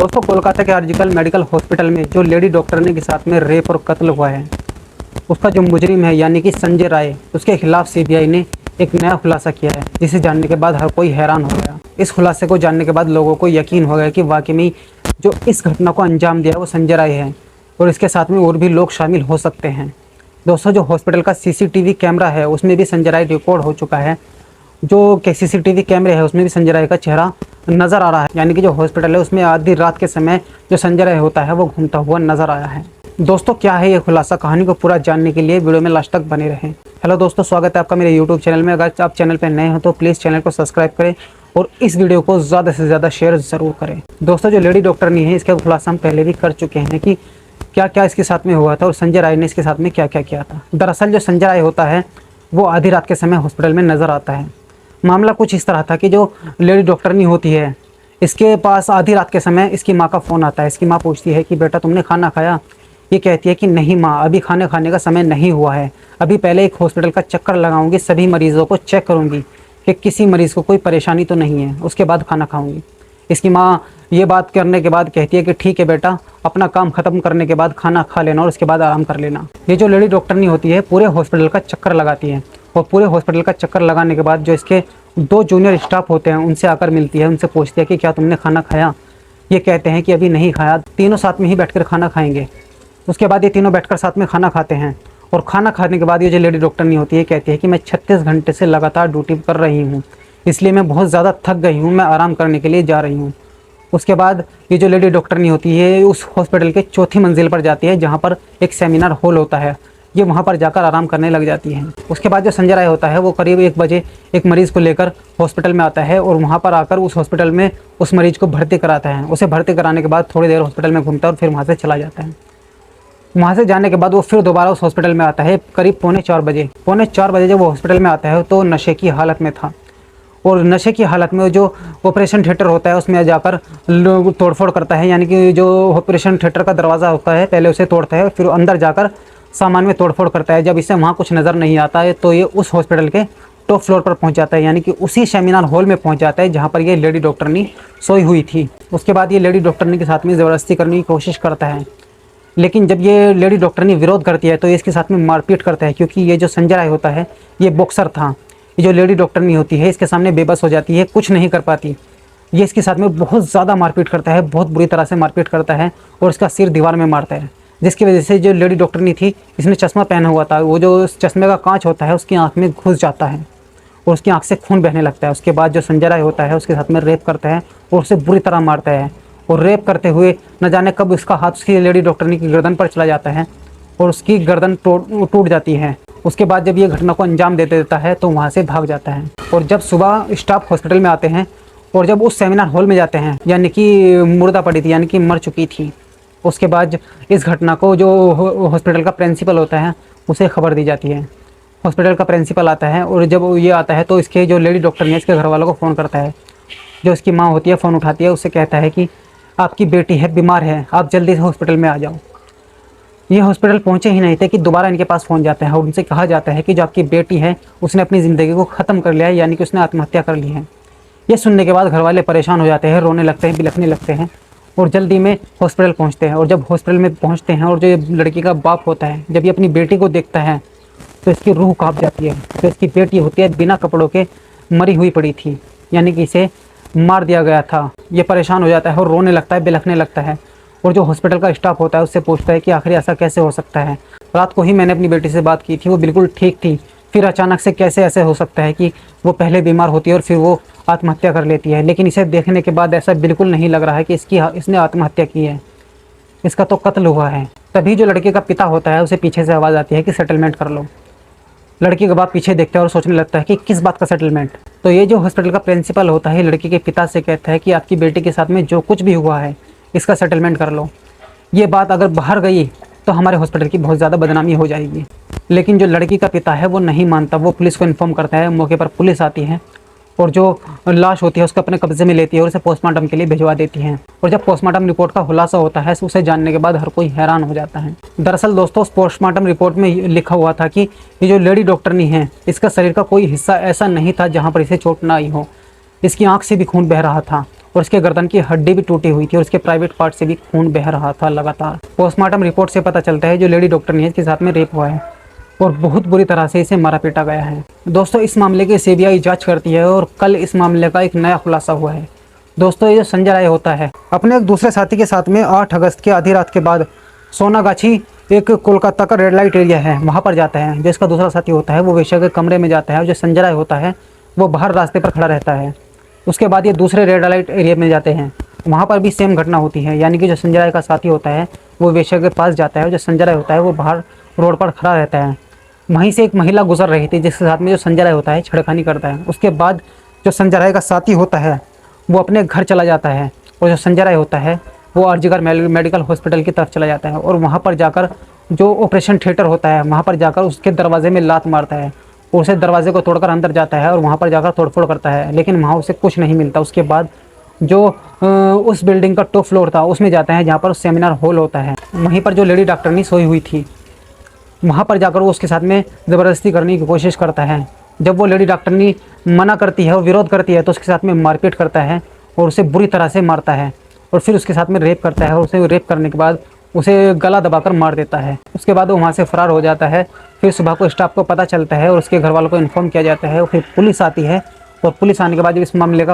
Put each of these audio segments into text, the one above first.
दोस्तों, कोलकाता के आर्जिकल medical hospital में जो लेडी डॉक्टरनी के साथ में रेप और कत्ल हुआ है, उसका जो मुजरिम है यानी कि संजय राय, उसके खिलाफ सीबीआई ने एक नया खुलासा किया है, जिसे जानने के बाद हर कोई हैरान हो गया। इस खुलासे को जानने के बाद लोगों को यकीन हो गया कि वाकई में जो इस घटना को अंजाम दिया वो संजय राय है और इसके साथ में और भी लोग शामिल हो सकते हैं। दोस्तों, जो हॉस्पिटल का सीसीटीवी कैमरा है उसमें भी संजय राय रिकॉर्ड हो चुका है। जो सीसीटीवी कैमरे है उसमें भी संजय राय का चेहरा नज़र आ रहा है, यानी कि जो हॉस्पिटल है उसमें आधी रात के समय जो संजय राय होता है वो घूमता हुआ नजर आया है। दोस्तों, क्या है ये खुलासा? कहानी को पूरा जानने के लिए वीडियो में लास्ट तक बने रहें। हेलो दोस्तों, स्वागत है आपका मेरे यूट्यूब चैनल में। अगर आप चैनल पर नए हो तो प्लीज़ चैनल को सब्सक्राइब करें और इस वीडियो को ज़्यादा से ज़्यादा शेयर ज़रूर करें। दोस्तों, जो लेडी डॉक्टर नहीं है इसका खुलासा हम पहले भी कर चुके हैं कि क्या क्या इसके साथ में हुआ था और संजय राय ने इसके साथ में क्या क्या किया था। दरअसल जो संजय राय होता है वो आधी रात के समय हॉस्पिटल में नज़र आता है। मामला कुछ इस तरह था कि जो लेडी डॉक्टरनी होती है इसके पास आधी रात के समय इसकी माँ का फ़ोन आता है। इसकी माँ पूछती है कि बेटा तुमने खाना खाया? ये कहती है कि नहीं माँ, अभी खाने खाने का समय नहीं हुआ है, अभी पहले एक हॉस्पिटल का चक्कर लगाऊंगी, सभी मरीज़ों को चेक करूंगी कि किसी मरीज़ को कोई परेशानी तो नहीं है, उसके बाद खाना खाऊंगी। इसकी माँ ये बात करने के बाद कहती है कि ठीक है बेटा, अपना काम ख़त्म करने के बाद खाना खा लेना और उसके बाद आराम कर लेना। ये जो लेडी डॉक्टरनी होती है पूरे हॉस्पिटल का चक्कर लगाती है और पूरे हॉस्पिटल का चक्कर लगाने के बाद जो इसके 2 जूनियर स्टाफ होते हैं उनसे आकर मिलती है, उनसे पूछती है कि क्या तुमने खाना खाया? ये कहते हैं कि अभी नहीं खाया, तीनों साथ में ही बैठकर खाना खाएंगे। उसके बाद ये तीनों बैठकर साथ में खाना खाते हैं और खाना खाने के बाद ये जो लेडी डॉक्टरनी होती है कहती है कि मैं 36 घंटे से लगातार ड्यूटी कर रही हूँ, इसलिए मैं बहुत ज़्यादा थक गई हूँ, मैं आराम करने के लिए जा रही हूँ। उसके बाद ये जो लेडी डॉक्टरनी होती है उस हॉस्पिटल के 4थी मंजिल पर जाती है जहाँ पर एक सेमिनार हॉल होता है। ये वहाँ पर जाकर आराम करने लग जाती है। उसके बाद जो संजय राय होता है वो करीब 1 बजे एक मरीज़ को लेकर हॉस्पिटल में आता है और वहाँ पर आकर उस हॉस्पिटल में उस मरीज़ को भर्ती कराता है। उसे भर्ती कराने के बाद थोड़ी देर हॉस्पिटल में घूमता है और फिर वहाँ से चला जाता है। वहाँ से जाने के बाद वो फिर दोबारा उस हॉस्पिटल में आता है करीब 3:45 बजे। 3:45 बजे जब वो हॉस्पिटल में आता है तो नशे की हालत में था और नशे की हालत में जो ऑपरेशन थिएटर होता है उसमें जाकर लोग तोड़फोड़ करता है, यानी कि जो ऑपरेशन थिएटर का दरवाज़ा होता है पहले उसे तोड़ता है, फिर अंदर जाकर सामान में तोड़फोड़ करता है। जब इसे वहाँ कुछ नज़र नहीं आता है तो ये उस हॉस्पिटल के टॉप फ्लोर पर पहुँच जाता है, यानी कि उसी सेमिनार हॉल में पहुँच जाता है जहाँ पर ये लेडी डॉक्टरनी सोई हुई थी। उसके बाद ये लेडी डॉक्टरनी के साथ में ज़बरदस्ती करने की कोशिश करता है, लेकिन जब ये लेडी डॉक्टरनी विरोध करती है तो ये इसके साथ में मारपीट करता है, क्योंकि ये जो संजय राय होता है ये बॉक्सर था। ये जो लेडी डॉक्टरनी होती है इसके सामने बेबस हो जाती है, कुछ नहीं कर पाती। ये इसके साथ में बहुत ज़्यादा मारपीट करता है, बहुत बुरी तरह से मारपीट करता है और इसका सिर दीवार में मारता है, जिसकी वजह से जो लेडी डॉक्टरनी थी इसने चश्मा पहना हुआ था, वो जो चश्मे का कांच होता है उसकी आँख में घुस जाता है और उसकी आँख से खून बहने लगता है। उसके बाद जो संजय राय होता है उसके साथ में रेप करता है और उसे बुरी तरह मारता है और रेप करते हुए न जाने कब उसका हाथ उसकी लेडी डॉक्टरनी की गर्दन पर चला जाता है और उसकी गर्दन टूट जाती है। उसके बाद जब ये घटना को अंजाम दे देता है तो वहाँ से भाग जाता है और जब सुबह स्टाफ हॉस्पिटल में आते हैं और जब उस सेमिनार हॉल में जाते हैं, यानी कि मुर्दा पड़ी थी, यानी कि मर चुकी थी, उसके बाद इस घटना को जो हॉस्पिटल का प्रिंसिपल होता है उसे खबर दी जाती है। हॉस्पिटल का प्रिंसिपल आता है और जब ये आता है तो इसके जो लेडी डॉक्टर ने इसके घर वालों को फ़ोन करता है। जो इसकी माँ होती है फ़ोन उठाती है, उससे कहता है कि आपकी बेटी है, बीमार है, आप जल्दी से हॉस्पिटल में आ जाओ। ये हॉस्पिटल पहुंचे ही नहीं थे कि दोबारा इनके पास फ़ोन जाता है और उनसे कहा जाता है कि जो आपकी बेटी है उसने अपनी ज़िंदगी को ख़त्म कर लिया है, यानी कि उसने आत्महत्या कर ली है। ये सुनने के बाद घर वाले परेशान हो जाते हैं, रोने लगते हैं, बिलखने लगते हैं और जल्दी में हॉस्पिटल पहुँचते हैं। और जब हॉस्पिटल में पहुँचते हैं और जो लड़की का बाप होता है जब ये अपनी बेटी को देखता है तो इसकी रूह काँप जाती है। तो इसकी बेटी होती है बिना कपड़ों के मरी हुई पड़ी थी, यानी कि इसे मार दिया गया था। ये परेशान हो जाता है और रोने लगता है, बिलखने लगता है और जो हॉस्पिटल का स्टाफ होता है उससे पूछता है कि आखिर ऐसा कैसे हो सकता है? रात को ही मैंने अपनी बेटी से बात की थी, वो बिल्कुल ठीक थी, फिर अचानक से कैसे ऐसे हो सकता है कि वो पहले बीमार होती है और फिर वो आत्महत्या कर लेती है? लेकिन इसे देखने के बाद ऐसा बिल्कुल नहीं लग रहा है कि इसने आत्महत्या की है, इसका तो कत्ल हुआ है। तभी जो लड़के का पिता होता है उसे पीछे से आवाज़ आती है कि सेटलमेंट कर लो। लड़की का बाप पीछे देखता है और सोचने लगता है कि किस बात का सेटलमेंट। तो ये जो हॉस्पिटल का प्रिंसिपल होता है लड़की के पिता से कहता है कि आपकी बेटी के साथ में जो कुछ भी हुआ है इसका सेटलमेंट कर लो। ये बात अगर बाहर गई तो हमारे हॉस्पिटल की बहुत ज़्यादा बदनामी हो जाएगी। लेकिन जो लड़की का पिता है वो नहीं मानता, वो पुलिस को इन्फॉर्म करता है। मौके पर पुलिस आती है और जो लाश होती है उसको अपने कब्जे में लेती है और उसे पोस्टमार्टम के लिए भिजवा देती हैं। और जब पोस्टमार्टम रिपोर्ट का खुलासा होता है उसे जानने के बाद हर कोई हैरान हो जाता है। दरअसल दोस्तों, उस पोस्टमार्टम रिपोर्ट में लिखा हुआ था कि ये जो लेडी डॉक्टरनी है इसका शरीर का कोई हिस्सा ऐसा नहीं था जहाँ पर इसे चोट ना आई हो। इसकी आँख से भी खून बह रहा था और उसके गर्दन की हड्डी भी टूटी हुई थी और उसके प्राइवेट पार्ट से भी खून बह रहा था लगातार। पोस्टमार्टम रिपोर्ट से पता चलता है जो लेडी डॉक्टर है इसके साथ में रेप हुआ है और बहुत बुरी तरह से इसे मारा पीटा गया है। दोस्तों इस मामले की सीबीआई जांच करती है और कल इस मामले का एक नया खुलासा हुआ है। दोस्तों ये जो संजय राय होता है अपने एक दूसरे साथी के साथ में 8 अगस्त की आधी रात के बाद सोनागाछी एक कोलकाता का रेड लाइट एरिया है वहाँ पर जाता है। जो इसका दूसरा साथी होता है वो वेश्या के कमरे में जाता है और जो संजय राय होता है वो बाहर रास्ते पर खड़ा रहता है। उसके बाद ये दूसरे रेड लाइट एरिया में जाते हैं, वहाँ पर भी सेम घटना होती है, यानी कि जो संजय राय का साथी होता है वो वेश्या के पास जाता है और जो संजय राय होता है वो बाहर रोड पर खड़ा रहता है। वहीं से एक महिला गुजर रही थी जिसके साथ में जो संजय राय होता है छेड़खानी करता है। उसके बाद जो संजय राय का साथी होता है वो अपने घर चला जाता है और जो संजय राय होता है वो आरजीकर मेडिकल हॉस्पिटल की तरफ चला जाता है और वहाँ पर जाकर जो ऑपरेशन थिएटर होता है वहाँ पर जाकर उसके दरवाजे में लात मारता है और उसे दरवाजे को तोड़कर अंदर जाता है और वहाँ पर जाकर तोड़फोड़ करता है, लेकिन वहाँ उसे कुछ नहीं मिलता। उसके बाद जो उस बिल्डिंग का टॉप फ्लोर था उसमें जाता है जहाँ पर सेमिनार हॉल होता है। वहीं पर जो लेडी डॉक्टरनी सोई हुई थी वहाँ पर जाकर वो उसके साथ में ज़बरदस्ती करने की कोशिश करता है। जब वो लेडी डॉक्टरनी मना करती है और विरोध करती है तो उसके साथ में मारपीट करता है और उसे बुरी तरह से मारता है और फिर उसके साथ में रेप करता है और उसे रेप करने के बाद उसे गला दबाकर मार देता है। उसके बाद वो वहाँ से फरार हो जाता है। फिर सुबह को स्टाफ को पता चलता है और उसके घर वालों को इन्फॉर्म किया जाता है और फिर पुलिस आती है और पुलिस आने के बाद जब इस मामले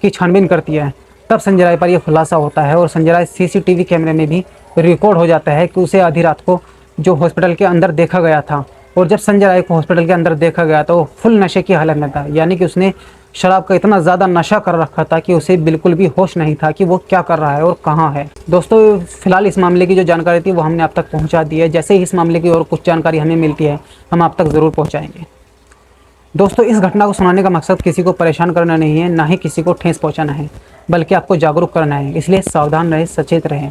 की छानबीन करती है तब संजय राय पर यह खुलासा होता है और संजय राय सीसीटीवी कैमरे में भी रिकॉर्ड हो जाता है कि उसे आधी रात को जो हॉस्पिटल के अंदर देखा गया था। और जब संजय राय को हॉस्पिटल के अंदर देखा गया तो वो फुल नशे की हालत में था, यानी कि उसने शराब का इतना ज़्यादा नशा कर रखा था कि उसे बिल्कुल भी होश नहीं था कि वो क्या कर रहा है और कहाँ है। दोस्तों फिलहाल इस मामले की जो जानकारी थी वो हमने आप तक पहुँचा दी है। जैसे ही इस मामले की और कुछ जानकारी हमें मिलती है हम आप तक ज़रूर पहुँचाएँगे। दोस्तों इस घटना को सुनाने का मकसद किसी को परेशान करना नहीं है, ना ही किसी को ठेस पहुँचाना है, बल्कि आपको जागरूक करना है। इसलिए सावधान रहें, सचेत रहें।